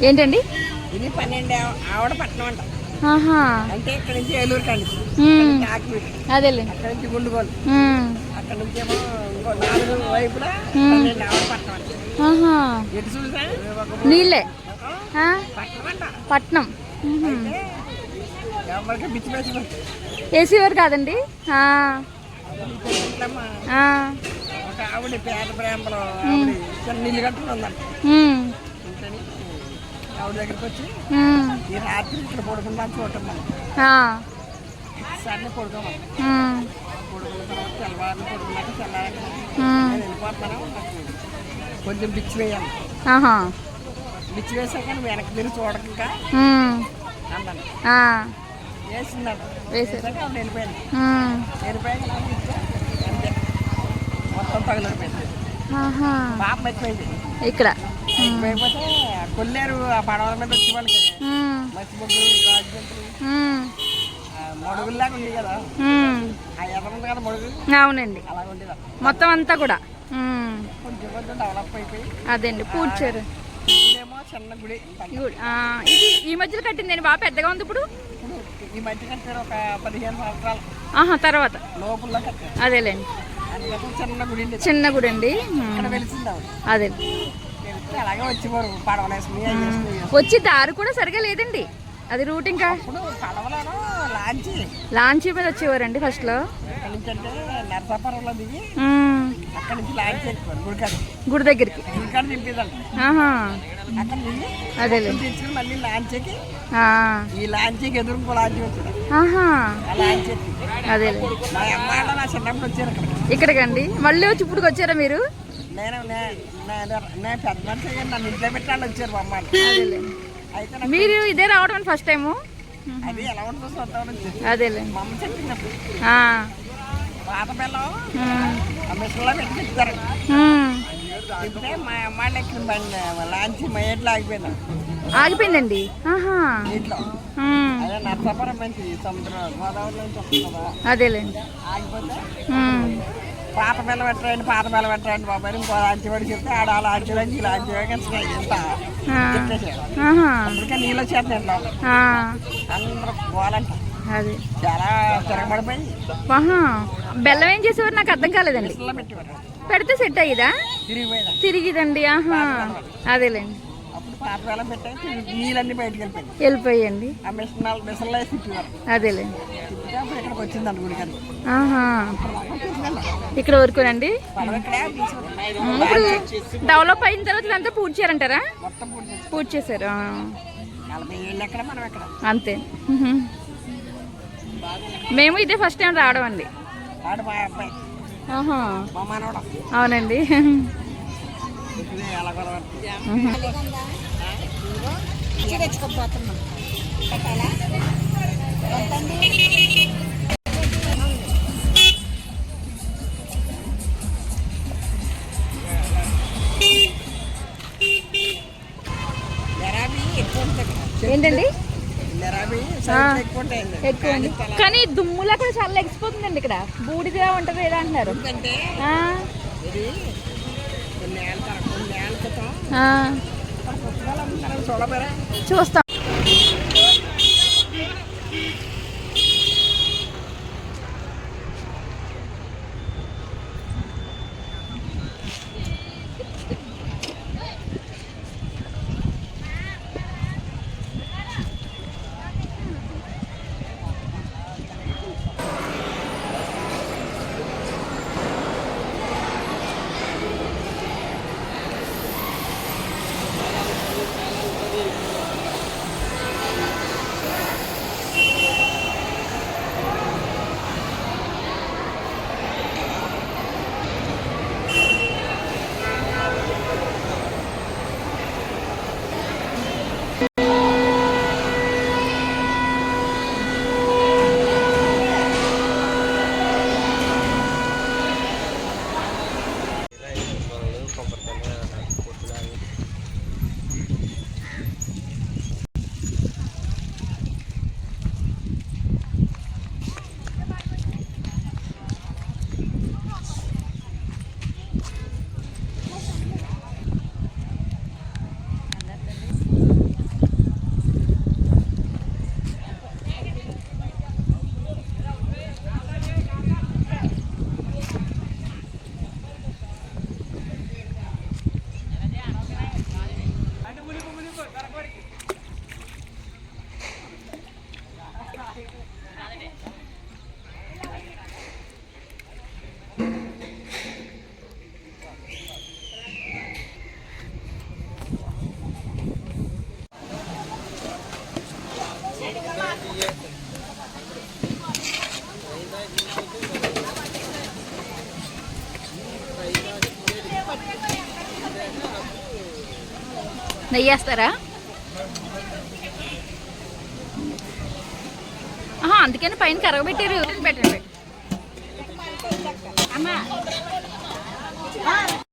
ఏంటండి? ఇది 12 ఆవిడ పట్నం అంట. ఆహా, అంటే ఇక్కడ నుంచి ఏలూరు కండి, అదేలే. అక్కడ నుంచి గుండుగోలు, అక్కడ నుంచి ఏమో ఇంకో 4 వైపులా 12 ఆవిడ పట్నం అంట. ఆహా, ఎటు చూసా నీళ్ళే పట్నం అంట. పట్నం. అయితే ఎవరికి బిచ్చి వేసి వేసేవారు కాదండి. ఒక ఆవిడ పేద ప్రేమలో ఆవిడ చిన్న నీళ్ళు కట్టుకుని ఉందంట. ఇంకని ఆవిడ దగ్గరికి వచ్చి ఈ రాత్రి ఇక్కడ పడుకుందాం చూడటం మనం సరే పడుకోమని పడుకున్న తర్వాత తెల్లవారిని పడుకున్నాక తెల్లారంటే నేను వెళ్ళిపోతాను, నాకు కొంచెం బిచ్చి వేయాలి. బిచ్చి వేసాక నువ్వు వెనక్కి తిరిగి చూడక అన్నాను. వేసిందాడు, వేసాక ఆవిడ వెళ్ళిపోయాను. వెళ్ళిపోయాక నాకు ఇచ్చా అంతే, మొత్తం తగిలిపోయింది. పాప మర్చిపోయింది ఇక్కడ. అయిపోతే కొల్లేరు ఆ పడవల మీద వచ్చే వాళ్ళకి మచ్చి ముగ్గులు, గాజు గంటలు, మడుగుల్లాగా ఉంది కదా, ఆ ఎర్రముంది కదా మడుగు. అవునండి, అలాగ ఉండేది మొత్తం అంతా కూడా. కొంచెం కొంచెం డెవలప్ అయిపోయి అదండి పూడ్చారు. ఇదేమో చిన్న గుడి. ఇది ఈ మధ్యలో కట్టిందండి, బాగా పెద్దగా ఉంది ఇప్పుడు. ఈ మధ్య కట్టారు ఒక 15 సంవత్సరాలు తర్వాత లోపల కట్టారు. అదేలేండి, చిన్న గుడి, చిన్న గుడి అండి. వెలిసింది అదే, అలాగే వచ్చేవారు పడవలేసుకుని వచ్చి దారి కూడా సరిగా లేదండి, అది రూట్. ఇంకా పడవలను లాంచీ మీద వచ్చేవారండి ఫస్ట్ లో. అక్కడి నుంచి అంటే నరసాపురంలో దిగి అక్కడి నుంచి లాంచ్ ఎక్కువారు గుడి దగ్గరికి. గుడికాడ దింపేదండి. అక్కడ దిగి తీసుకుని మళ్ళీ లాంచ్ ఎక్కి ఈ లాంచీకి ఎదురు ఇంకో లాంచీ వచ్చాడు. ఆ లాంచ్ ఎక్కి అదే మా అమ్మాయిలో నా చిన్నప్పుడు వచ్చారు ఇక్కడికండి. మళ్ళీ వచ్చి ఇప్పుడు వచ్చారా మీరు? నేను పెద్ద మనిషి అయ్యాను, నన్ను ఇంట్లో పెట్టాలని వచ్చారు మా అమ్మాయి. అయితే మీరు ఇదే రావడం ఫస్ట్ టైము? అది ఎలా ఉంటుందో చూద్దామని వచ్చారు. అదేలే, మా అమ్మ చెప్పినప్పుడు పాత పిల్లం ఆ మిషన్లో పెట్టి చెప్తారు. చెప్తే మా అమ్మాయిలు ఎక్కిన బండి లాంచ్ మా ఏట్లో ఆగిపోయిందండి. ఇంట్లో అదే నరసాపురం మంచి సముద్రం గోదావరి నుంచి వస్తుంది కదా, అదేలేండి. ఆగిపోతే పాత పిల్ల పెట్టండి, పాత పిల్ల పెట్టండి బాబాయ్ ఇంకో లాంచి వాడు చెప్తే ఆడ లాంచి లాంచి లాంచి ఎంత చెప్పేసాడు. అందుకే నీళ్ళు వచ్చేస్తాయి ఇంట్లో అందరూ పోవాలంట. అది చాలా తిరగబడిపోయి. బెల్లం ఏం చేసేవారు నాకు అర్థం కాలేదండి. పెట్టేవారు, పెడితే సెట్ అయ్యిదా? తిరిగిదండి. అదేలేండి. అప్పుడు పాత బెల్లం పెట్టాక నీళ్ళన్నీ బయటకు వెళ్ళిపోయండి. ఆ మిషన్లో వేసి తిప్పేవారు. అదేలేండి. తిప్పితే అప్పుడు ఇక్కడికి వచ్చిందండి గుడికని. ఇక్కడ వరకునండి. ఇప్పుడు డెవలప్ అయిన తర్వాత ఇదంతా పూడ్చారంటారా? మొత్తం పూజ చేశారు. 40 ఏళ్ళు ఎక్కడ మనం ఎక్కడ అంతే. మేము ఇదే ఫస్ట్ టైం రావడం అండి. వాడు మా అబ్బాయి, మా మనవడు. అవునండి. ఏంటండి? ఎక్కువ కానీ దుమ్ములా కూడా చాలా ఎక్కిపోతుందండి. ఇక్కడ బూడిదిగా ఉంటది ఏదో అంటున్నారు. చూస్తాం. నెయ్యి వేస్తారా? అందుకని పైన కరగబెట్టారు. పెట్టండి. అమ్మా